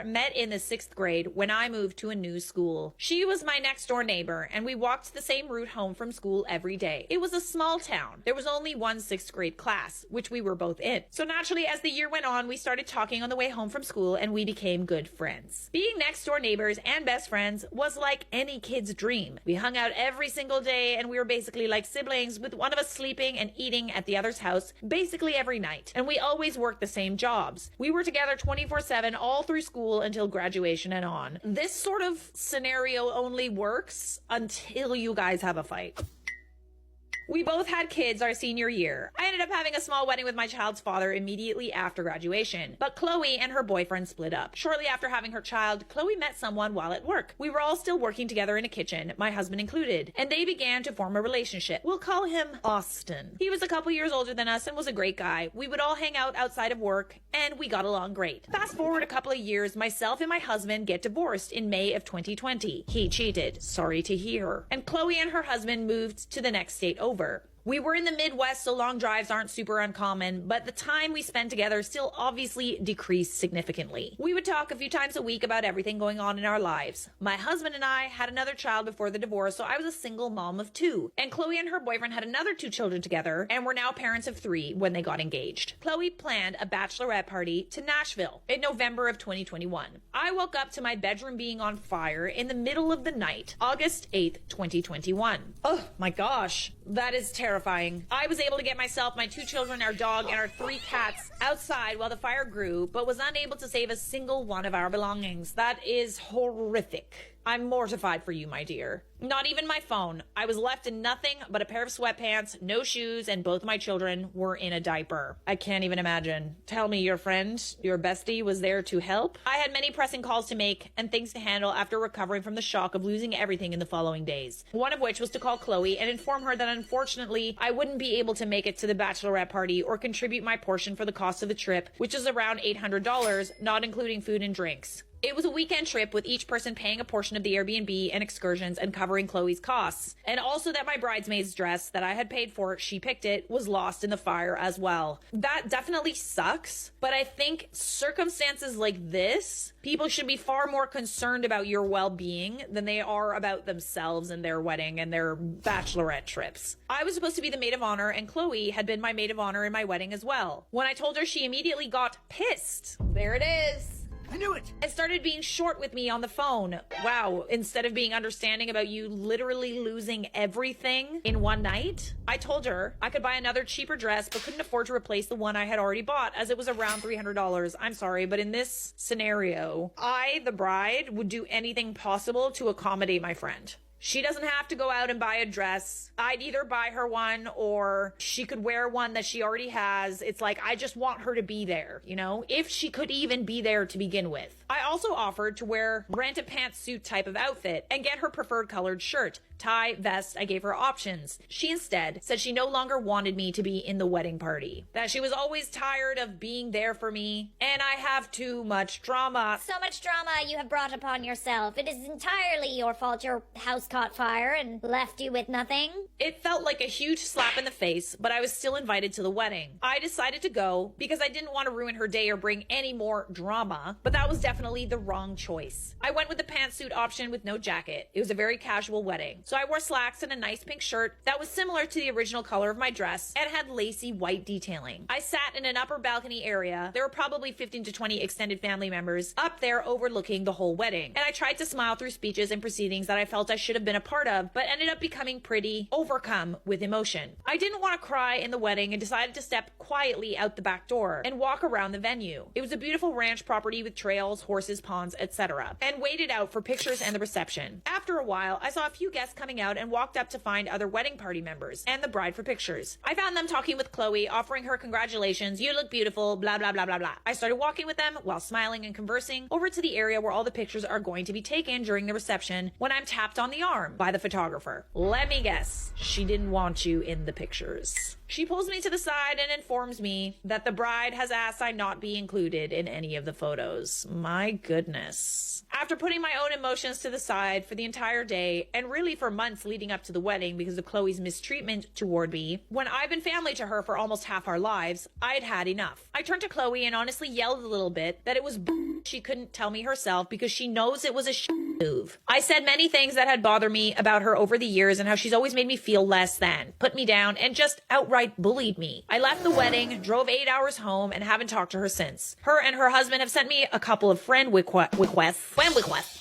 met in the 6th grade when I moved to a new school. She was my next door neighbor, and we walked the same route home from school every day. It was a small town. There was only one 6th grade class, which we were both in. So naturally, as the year went on, we started talking on the way home from school, and we became good friends. Being next door neighbors and best friends was like any kid's dream. We hung out every single day, and we were basically like siblings, with one of us sleeping and eating at the other's house basically every night. And we always worked the same jobs. We were together 24/7 all through school until graduation and on. This sort of scenario only works until you guys have a fight. We both had kids our senior year. I ended up having a small wedding with my child's father immediately after graduation, but Chloe and her boyfriend split up. Shortly after having her child, Chloe met someone while at work. We were all still working together in a kitchen, my husband included, and they began to form a relationship. We'll call him Austin. He was a couple years older than us and was a great guy. We would all hang out outside of work, and we got along great. Fast forward a couple of years, myself and my husband get divorced in May of 2020. He cheated. Sorry to hear. And Chloe and her husband moved to the next state over. We were in the Midwest, so long drives aren't super uncommon, but the time we spent together still obviously decreased significantly. We would talk a few times a week about everything going on in our lives. My husband and I had another child before the divorce, so I was a single mom of 2. And Chloe and her boyfriend had another 2 children together, and were now parents of 3 when they got engaged. Chloe planned a bachelorette party to Nashville in November of 2021. I woke up to my bedroom being on fire in the middle of the night, August 8th, 2021. Oh my gosh, that is terrifying. I was able to get myself, my 2 children, our dog, and our 3 cats outside while the fire grew, but was unable to save a single one of our belongings. That is horrific. I'm mortified for you, my dear. Not even my phone. I was left in nothing but a pair of sweatpants, no shoes, and both my children were in a diaper. I can't even imagine. Tell me your friend, your bestie, was there to help? I had many pressing calls to make and things to handle after recovering from the shock of losing everything in the following days. One of which was to call Chloe and inform her that unfortunately I wouldn't be able to make it to the bachelorette party or contribute my portion for the cost of the trip, which is around $800, not including food and drinks. It was a weekend trip with each person paying a portion of the Airbnb and excursions and covering Chloe's costs. And also that my bridesmaid's dress that I had paid for, she picked it, was lost in the fire as well. That definitely sucks, but I think circumstances like this, people should be far more concerned about your well-being than they are about themselves and their wedding and their bachelorette trips. I was supposed to be the maid of honor, and Chloe had been my maid of honor in my wedding as well. When I told her, she immediately got pissed. There it is. I knew it! And started being short with me on the phone. Wow, instead of being understanding about you literally losing everything in one night, I told her I could buy another cheaper dress but couldn't afford to replace the one I had already bought as it was around $300. I'm sorry, but in this scenario, I, the bride, would do anything possible to accommodate my friend. She doesn't have to go out and buy a dress. I'd either buy her one or she could wear one that she already has. It's like, I just want her to be there, you know, if she could even be there to begin with. I also offered to rent a pantsuit type of outfit and get her preferred colored shirt, tie, vest. I gave her options. She instead said she no longer wanted me to be in the wedding party, that she was always tired of being there for me, and I have too much drama. So much drama you have brought upon yourself. It is entirely your fault your house caught fire and left you with nothing. It felt like a huge slap in the face, but I was still invited to the wedding. I decided to go because I didn't want to ruin her day or bring any more drama, but that was definitely the wrong choice. I went with the pantsuit option with no jacket. It was a very casual wedding. So I wore slacks and a nice pink shirt that was similar to the original color of my dress and had lacy white detailing. I sat in an upper balcony area. There were probably 15 to 20 extended family members up there overlooking the whole wedding. And I tried to smile through speeches and proceedings that I felt I should have been a part of, but ended up becoming pretty overcome with emotion. I didn't want to cry in the wedding and decided to step quietly out the back door and walk around the venue. It was a beautiful ranch property with trails, horses, ponds, etc., and waited out for pictures and the reception. After a while, I saw a few guests coming out and walked up to find other wedding party members and the bride for pictures. I found them talking with Chloe, offering her congratulations, you look beautiful, blah, blah, blah, blah, blah. I started walking with them while smiling and conversing over to the area where all the pictures are going to be taken during the reception when I'm tapped on the arm by the photographer. Let me guess, she didn't want you in the pictures. She pulls me to the side and informs me that the bride has asked I not be included in any of the photos. My goodness. After putting my own emotions to the side for the entire day, and really for months leading up to the wedding because of Chloe's mistreatment toward me, when I've been family to her for almost half our lives, I'd had enough. I turned to Chloe and honestly yelled a little bit that it was she couldn't tell me herself because she knows it was a move. I said many things that had bothered me about her over the years and how she's always made me feel less than, put me down, and just outright bullied me. I left the wedding, drove 8 hours home, and haven't talked to her since. Her and her husband have sent me a couple of friend requests.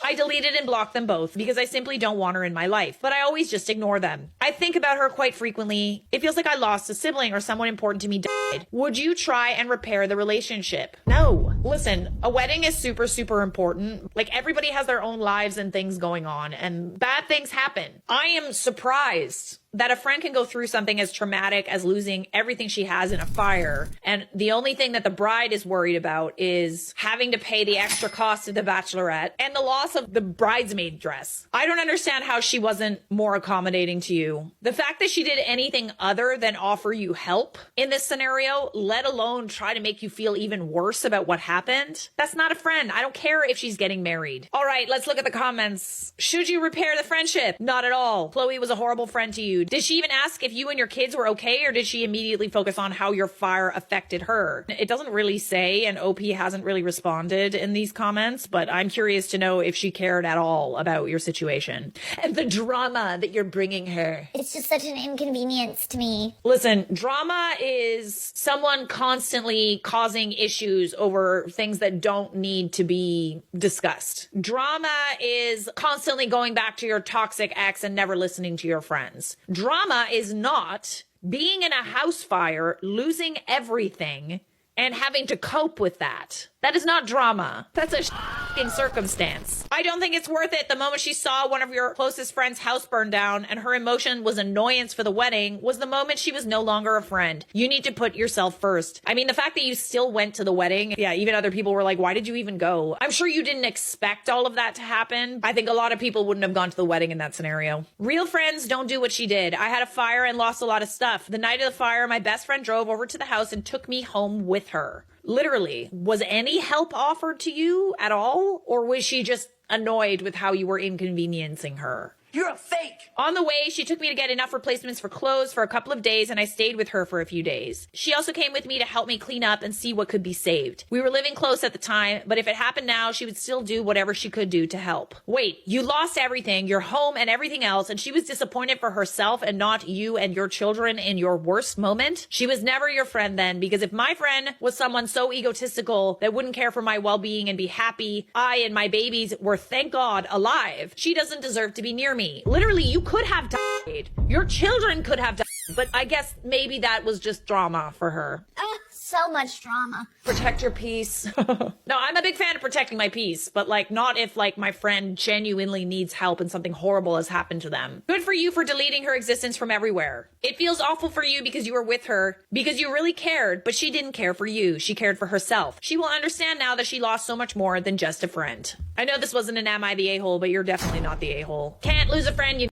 I deleted and blocked them both because I simply don't want her in my life, but I always just ignore them. I think about her quite frequently. It feels like I lost a sibling or someone important to me died. Would you try and repair the relationship? No. Listen, a wedding is super, super important. Like, everybody has their own lives and things going on, and bad things happen. I am surprised that a friend can go through something as traumatic as losing everything she has in a fire, and the only thing that the bride is worried about is having to pay the extra cost of the bachelorette and the loss of the bridesmaid dress. I don't understand how she wasn't more accommodating to you. The fact that she did anything other than offer you help in this scenario, let alone try to make you feel even worse about what happened, that's not a friend. I don't care if she's getting married. All right, let's look at the comments. Should you repair the friendship? Not at all. Chloe was a horrible friend to you. Did she even ask if you and your kids were okay, or did she immediately focus on how your fire affected her? It doesn't really say, and OP hasn't really responded in these comments, but I'm curious to know if she cared at all about your situation and the drama that you're bringing her. It's just such an inconvenience to me. Listen, drama is someone constantly causing issues over things that don't need to be discussed. Drama is constantly going back to your toxic ex and never listening to your friends. Drama is not being in a house fire, losing everything, and having to cope with that. That is not drama. That's a f***ing circumstance. I don't think it's worth it. The moment she saw one of your closest friends' house burn down and her emotion was annoyance for the wedding was the moment she was no longer a friend. You need to put yourself first. I mean, the fact that you still went to the wedding, yeah, even other people were like, why did you even go? I'm sure you didn't expect all of that to happen. I think a lot of people wouldn't have gone to the wedding in that scenario. Real friends don't do what she did. I had a fire and lost a lot of stuff. The night of the fire, my best friend drove over to the house and took me home with her. Literally, was any help offered to you at all? Or was she just annoyed with how you were inconveniencing her? You're a fake. On the way, she took me to get enough replacements for clothes for a couple of days, and I stayed with her for a few days. She also came with me to help me clean up and see what could be saved. We were living close at the time, but if it happened now, she would still do whatever she could do to help. Wait, you lost everything, your home and everything else, and she was disappointed for herself and not you and your children in your worst moment? She was never your friend then, because if my friend was someone so egotistical that wouldn't care for my well-being and be happy I and my babies were, thank God, alive, she doesn't deserve to be near me. Literally, you could have died. Your children could have died. But I guess maybe that was just drama for her. So much drama. Protect your peace. No, I'm a big fan of protecting my peace, but like not if like my friend genuinely needs help and something horrible has happened to them. Good for you for deleting her existence from everywhere. It feels awful for you because you were with her, because you really cared, but she didn't care for you. She cared for herself. She will understand now that she lost so much more than just a friend. I know this wasn't an Am I the A-hole, but you're definitely not the A-hole. Can't lose a friend, you